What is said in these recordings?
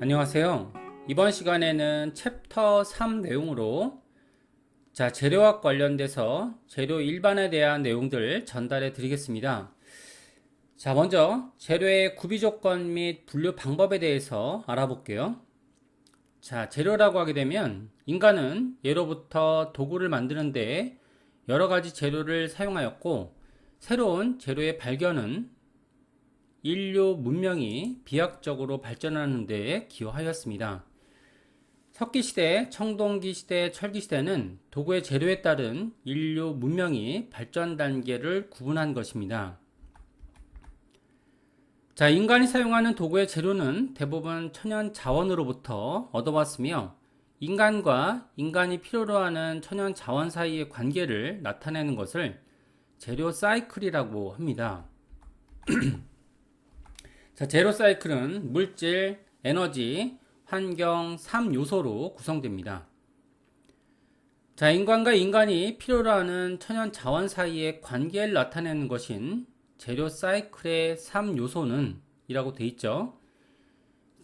안녕하세요. 이번 시간에는 챕터 3 내용으로 재료학 관련돼서 재료 일반에 대한 내용들을 전달해 드리겠습니다. 먼저 재료의 구비 조건 및 분류 방법에 대해서 알아볼게요. 재료라고 하게 되면 인간은 예로부터 도구를 만드는데 여러 가지 재료를 사용하였고, 새로운 재료의 발견은 인류 문명이 비약적으로 발전하는 데 기여하였습니다. 석기시대, 청동기시대, 철기시대는 도구의 재료에 따른 인류 문명이 발전 단계를 구분한 것입니다. 인간이 사용하는 도구의 재료는 대부분 천연 자원으로부터 얻어왔으며, 인간과 인간이 필요로 하는 천연 자원 사이의 관계를 나타내는 것을 재료 사이클이라고 합니다. 재료 사이클은 물질, 에너지, 환경 3요소로 구성됩니다. 인간과 인간이 필요로 하는 천연 자원 사이의 관계를 나타내는 것인 재료 사이클의 3요소는 이라고 되어 있죠.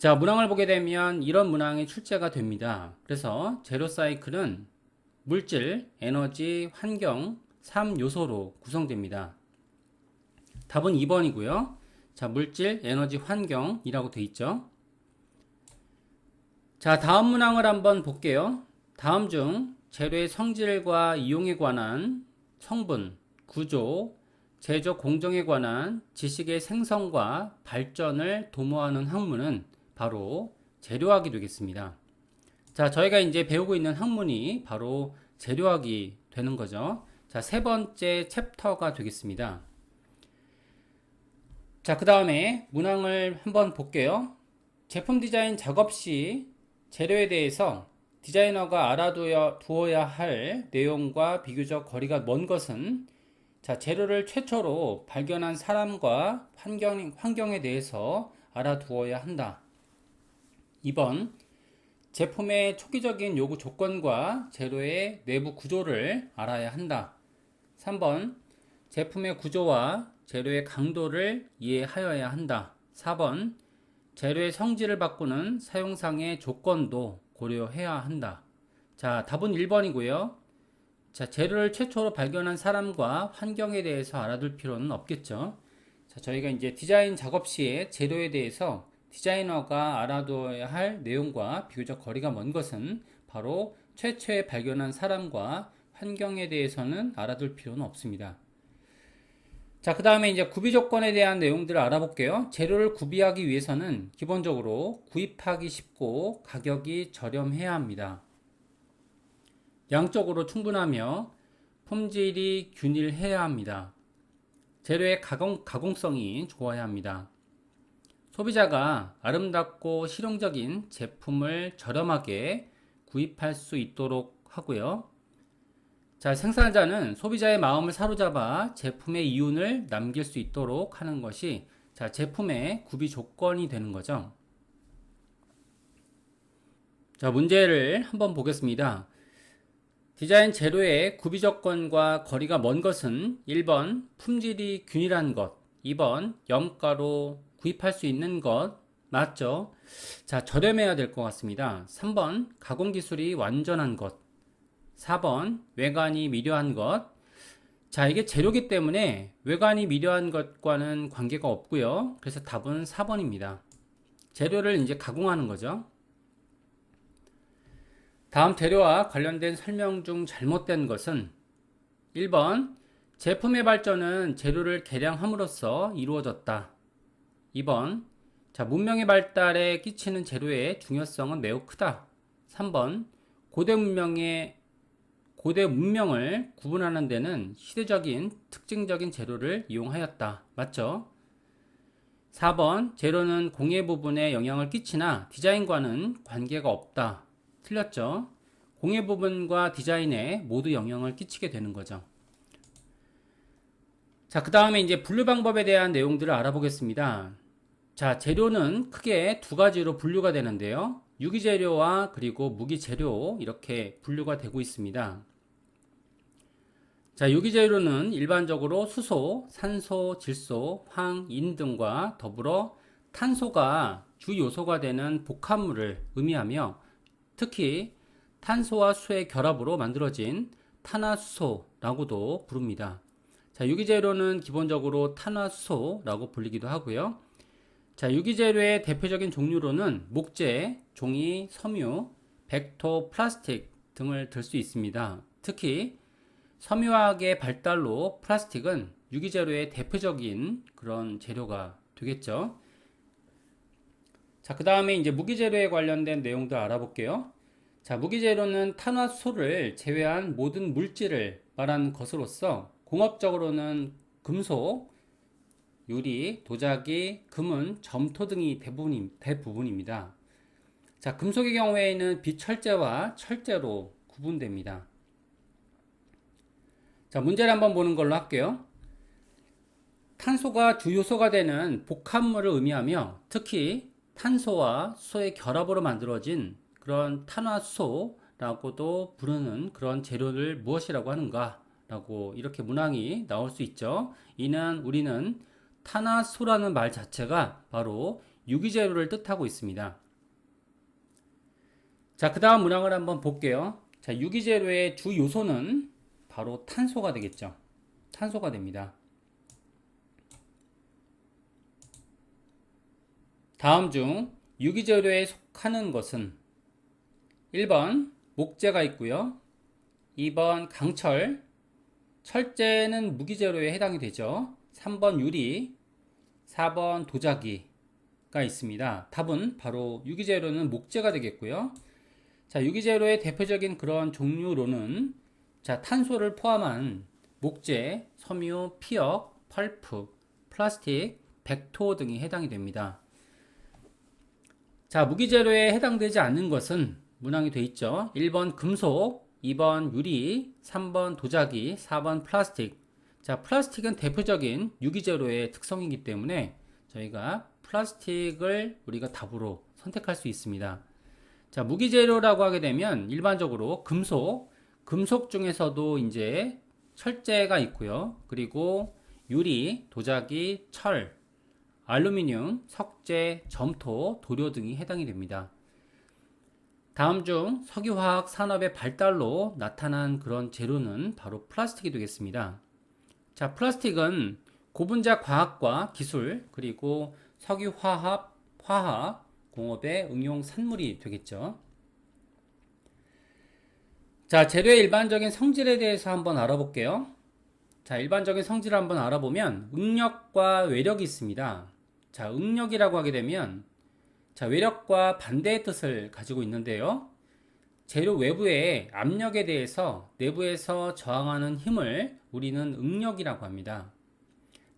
문항을 보게 되면 이런 문항이 출제가 됩니다. 그래서 재료 사이클은 물질, 에너지, 환경 3요소로 구성됩니다. 답은 2번이고요. 물질, 에너지, 환경이라고 되어 있죠. 다음 문항을 한번 볼게요. 다음 중 재료의 성질과 이용에 관한 성분, 구조, 제조 공정에 관한 지식의 생성과 발전을 도모하는 학문은 바로 재료학이 되겠습니다. 저희가 이제 배우고 있는 학문이 바로 재료학이 되는 거죠. 세 번째 챕터가 되겠습니다. 그 다음에 문항을 한번 볼게요. 제품 디자인 작업 시 재료에 대해서 디자이너가 알아두어야 할 내용과 비교적 거리가 먼 것은 재료를 최초로 발견한 사람과 환경에 대해서 알아두어야 한다. 2번, 제품의 초기적인 요구 조건과 재료의 내부 구조를 알아야 한다. 3번, 제품의 구조와 재료의 강도를 이해하여야 한다. 4번, 재료의 성질을 바꾸는 사용상의 조건도 고려해야 한다. 답은 1번이고요. 재료를 최초로 발견한 사람과 환경에 대해서 알아둘 필요는 없겠죠. 저희가 이제 디자인 작업 시에 재료에 대해서 디자이너가 알아둬야 할 내용과 비교적 거리가 먼 것은 바로 최초에 발견한 사람과 환경에 대해서는 알아둘 필요는 없습니다. 그 다음에 이제 구비 조건에 대한 내용들을 알아볼게요. 재료를 구비하기 위해서는 기본적으로 구입하기 쉽고 가격이 저렴해야 합니다. 양적으로 충분하며 품질이 균일해야 합니다. 재료의 가공성이 좋아야 합니다. 소비자가 아름답고 실용적인 제품을 저렴하게 구입할 수 있도록 하고요. 생산자는 소비자의 마음을 사로잡아 제품의 이윤을 남길 수 있도록 하는 것이 제품의 구비 조건이 되는 거죠. 문제를 한번 보겠습니다. 디자인 재료의 구비 조건과 거리가 먼 것은 1번 품질이 균일한 것, 2번 염가로 구입할 수 있는 것 맞죠? 저렴해야 될 것 같습니다. 3번 가공기술이 완전한 것, 4번 외관이 미려한 것. 이게 재료기 때문에 외관이 미려한 것과는 관계가 없고요. 그래서 답은 4번입니다. 재료를 이제 가공하는 거죠. 다음 재료와 관련된 설명 중 잘못된 것은 1번 제품의 발전은 재료를 개량함으로써 이루어졌다. 2번 문명의 발달에 끼치는 재료의 중요성은 매우 크다. 3번 고대 문명을 구분하는 데는 시대적인 특징적인 재료를 이용하였다. 맞죠? 4번 재료는 공예 부분에 영향을 끼치나 디자인과는 관계가 없다. 틀렸죠? 공예 부분과 디자인에 모두 영향을 끼치게 되는 거죠. 그 다음에 이제 분류 방법에 대한 내용들을 알아보겠습니다. 재료는 크게 두 가지로 분류가 되는데요. 유기재료와 그리고 무기재료 이렇게 분류가 되고 있습니다. 유기재료는 일반적으로 수소, 산소, 질소, 황, 인 등과 더불어 탄소가 주 요소가 되는 복합물을 의미하며 특히 탄소와 수의 결합으로 만들어진 탄화수소라고도 부릅니다. 자, 유기재료는 기본적으로 탄화수소라고 불리기도 하고요. 자, 유기재료의 대표적인 종류로는 목재, 종이, 섬유, 백토, 플라스틱 등을 들 수 있습니다. 특히 섬유화학의 발달로 플라스틱은 유기재료의 대표적인 그런 재료가 되겠죠. 자, 그 다음에 이제 무기재료에 관련된 내용도 알아볼게요. 자, 무기재료는 탄화수소를 제외한 모든 물질을 말하는 것으로서 공업적으로는 금속, 유리, 도자기, 금은, 점토 등이 대부분입니다. 자, 금속의 경우에는 비철제와 철제로 구분됩니다. 자, 문제를 한번 보는 걸로 할게요. 탄소가 주 요소가 되는 복합물을 의미하며 특히 탄소와 수소의 결합으로 만들어진 그런 탄화수소라고도 부르는 그런 재료를 무엇이라고 하는가 라고 이렇게 문항이 나올 수 있죠. 이는 우리는 탄화수소라는 말 자체가 바로 유기재료를 뜻하고 있습니다. 자, 그 다음 문항을 한번 볼게요. 자, 유기재료의 주 요소는 바로 탄소가 되겠죠. 탄소가 됩니다. 다음 중 유기재료에 속하는 것은 1번 목재가 있고요. 2번 강철, 철제는 무기재료에 해당이 되죠. 3번 유리, 4번 도자기가 있습니다. 답은 바로 유기재료는 목재가 되겠고요. 자, 유기재료의 대표적인 그런 종류로는 자, 탄소를 포함한 목재, 섬유, 피혁, 펄프, 플라스틱, 백토 등이 해당이 됩니다. 자, 무기재료에 해당되지 않는 것은 문항이 되어 있죠. 1번 금속, 2번 유리, 3번 도자기, 4번 플라스틱. 자, 플라스틱은 대표적인 유기재료의 특성이기 때문에 저희가 플라스틱을 우리가 답으로 선택할 수 있습니다. 자, 무기재료라고 하게 되면 일반적으로 금속 중에서도 이제 철제가 있고요. 그리고 유리, 도자기, 철, 알루미늄, 석재, 점토, 도료 등이 해당이 됩니다. 다음 중 석유화학 산업의 발달로 나타난 그런 재료는 바로 플라스틱이 되겠습니다. 자, 플라스틱은 고분자 과학과 기술, 그리고 석유화학, 화학, 공업의 응용 산물이 되겠죠. 자, 재료의 일반적인 성질에 대해서 한번 알아볼게요. 자, 일반적인 성질을 한번 알아보면 응력과 외력이 있습니다. 자, 응력이라고 하게 되면 자, 외력과 반대의 뜻을 가지고 있는데요. 재료 외부의 압력에 대해서 내부에서 저항하는 힘을 우리는 응력이라고 합니다.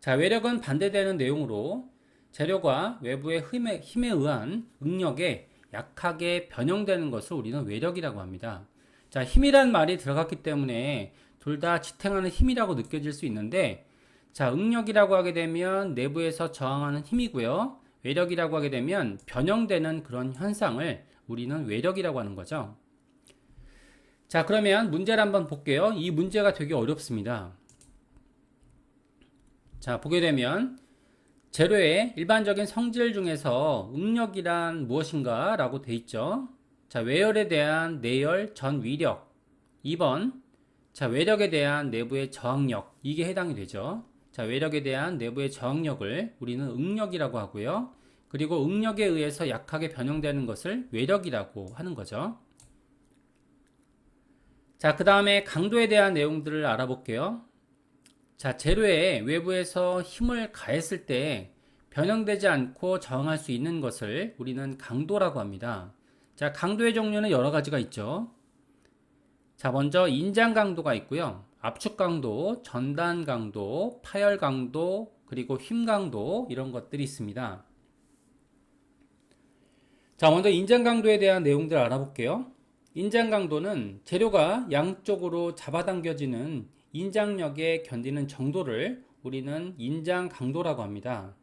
자, 외력은 반대되는 내용으로 재료가 외부의 힘에 의한 응력에 약하게 변형되는 것을 우리는 외력이라고 합니다. 자, 힘이란 말이 들어갔기 때문에 둘 다 지탱하는 힘이라고 느껴질 수 있는데 자, 응력이라고 하게 되면 내부에서 저항하는 힘이고요. 외력이라고 하게 되면 변형되는 그런 현상을 우리는 외력이라고 하는 거죠. 자, 그러면 문제를 한번 볼게요. 이 문제가 되게 어렵습니다. 자, 보게 되면 재료의 일반적인 성질 중에서 응력이란 무엇인가 라고 돼 있죠. 자, 외열에 대한 내열 전 위력. 2번 자, 외력에 대한 내부의 저항력. 이게 해당이 되죠. 자, 외력에 대한 내부의 저항력을 우리는 응력이라고 하고요. 그리고 응력에 의해서 약하게 변형되는 것을 외력이라고 하는 거죠. 자, 그 다음에 강도에 대한 내용들을 알아볼게요. 자, 재료에 외부에서 힘을 가했을 때 변형되지 않고 저항할 수 있는 것을 우리는 강도라고 합니다. 자, 강도의 종류는 여러 가지가 있죠. 자, 먼저 인장 강도가 있고요. 압축 강도, 전단 강도, 파열 강도, 그리고 힘 강도 이런 것들이 있습니다. 자, 먼저 인장 강도에 대한 내용들을 알아볼게요. 인장 강도는 재료가 양쪽으로 잡아당겨지는 인장력에 견디는 정도를 우리는 인장 강도라고 합니다.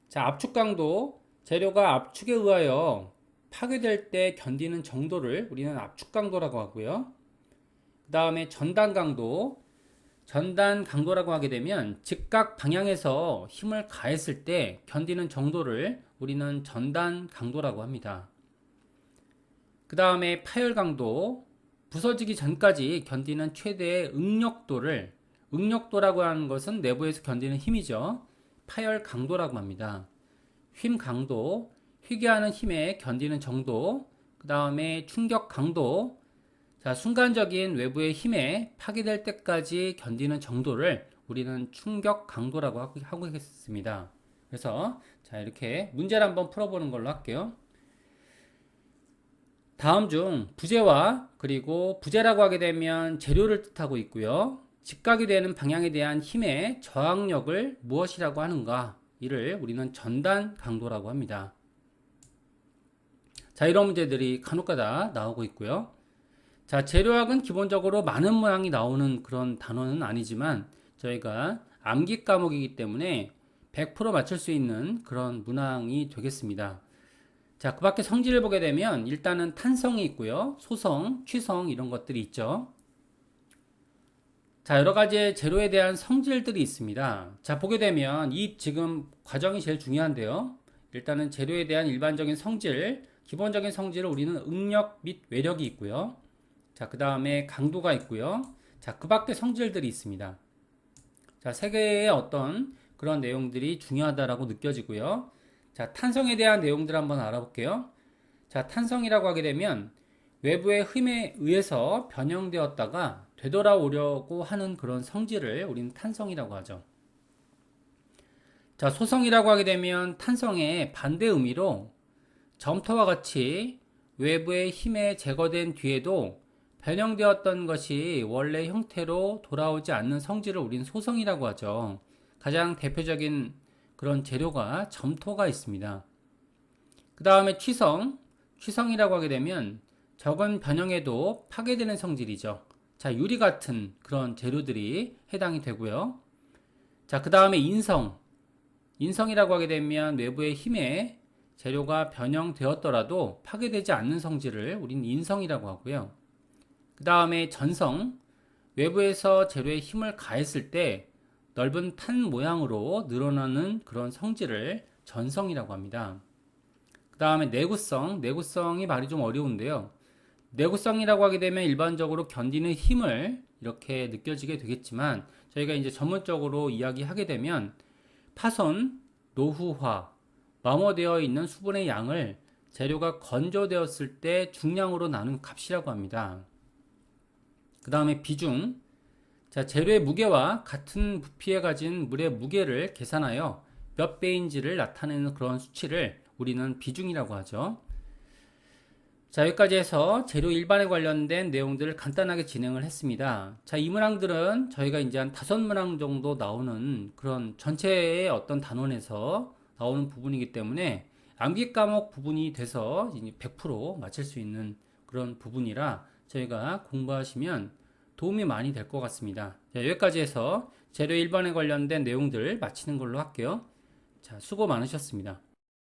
자, 압축 강도, 재료가 압축에 의하여 파괴될 때 견디는 정도를 우리는 압축 강도라고 하고요. 그 다음에 전단 강도, 전단 강도라고 하게 되면 즉각 방향에서 힘을 가했을 때 견디는 정도를 우리는 전단 강도라고 합니다. 그 다음에 파열 강도, 부서지기 전까지 견디는 최대의 응력도라고 하는 것은 내부에서 견디는 힘이죠. 파열 강도라고 합니다. 휨 강도, 휘게 하는 힘에 견디는 정도, 그 다음에 충격 강도, 자, 순간적인 외부의 힘에 파괴될 때까지 견디는 정도를 우리는 충격 강도라고 하고 있습니다. 그래서 자, 이렇게 문제를 한번 풀어보는 걸로 할게요. 다음 중 부재와 그리고 부재라고 하게 되면 재료를 뜻하고 있고요. 직각이 되는 방향에 대한 힘의 저항력을 무엇이라고 하는가? 이를 우리는 전단 강도라고 합니다. 자, 이런 문제들이 간혹가다 나오고 있고요. 자, 재료학은 기본적으로 많은 모양이 나오는 그런 단어는 아니지만 저희가 암기 과목이기 때문에 100% 맞출 수 있는 그런 문항이 되겠습니다. 자, 그 밖에 성질을 보게 되면 일단은 탄성이 있고요. 소성, 취성 이런 것들이 있죠. 자, 여러 가지의 재료에 대한 성질들이 있습니다. 자, 보게 되면 이 지금 과정이 제일 중요한데요. 일단은 재료에 대한 일반적인 성질, 기본적인 성질을 우리는 응력 및 외력이 있고요. 자, 그 다음에 강도가 있고요. 자, 그 밖에 성질들이 있습니다. 자, 세 개의 어떤 그런 내용들이 중요하다라고 느껴지고요. 자, 탄성에 대한 내용들 한번 알아볼게요. 자, 탄성이라고 하게 되면 외부의 힘에 의해서 변형되었다가 되돌아오려고 하는 그런 성질을 우리는 탄성이라고 하죠. 자, 소성이라고 하게 되면 탄성의 반대 의미로 점토와 같이 외부의 힘에 제거된 뒤에도 변형되었던 것이 원래 형태로 돌아오지 않는 성질을 우리는 소성이라고 하죠. 가장 대표적인 그런 재료가 점토가 있습니다. 그 다음에 취성이라고 하게 되면 적은 변형에도 파괴되는 성질이죠. 자, 유리 같은 그런 재료들이 해당이 되고요. 자, 그 다음에 인성이라고 하게 되면 외부의 힘에 재료가 변형되었더라도 파괴되지 않는 성질을 우리는 인성이라고 하고요. 그 다음에 전성, 외부에서 재료에 힘을 가했을 때 넓은 탄 모양으로 늘어나는 그런 성질을 전성이라고 합니다. 그 다음에 내구성이 말이 좀 어려운데요. 내구성이라고 하게 되면 일반적으로 견디는 힘을 이렇게 느껴지게 되겠지만 저희가 이제 전문적으로 이야기하게 되면 파손, 노후화, 마모되어 있는 수분의 양을 재료가 건조되었을 때 중량으로 나눈 값이라고 합니다. 그 다음에 비중, 자, 재료의 무게와 같은 부피에 가진 물의 무게를 계산하여 몇 배인지를 나타내는 그런 수치를 우리는 비중이라고 하죠. 자, 여기까지 해서 재료 일반에 관련된 내용들을 간단하게 진행을 했습니다. 자, 이 문항들은 저희가 이제 한 5문항 정도 나오는 그런 전체의 어떤 단원에서 나오는 부분이기 때문에 암기 과목 부분이 돼서 100% 맞출 수 있는 그런 부분이라 저희가 공부하시면 도움이 많이 될 것 같습니다. 자, 여기까지 해서 재료 1번에 관련된 내용들 마치는 걸로 할게요. 자, 수고 많으셨습니다.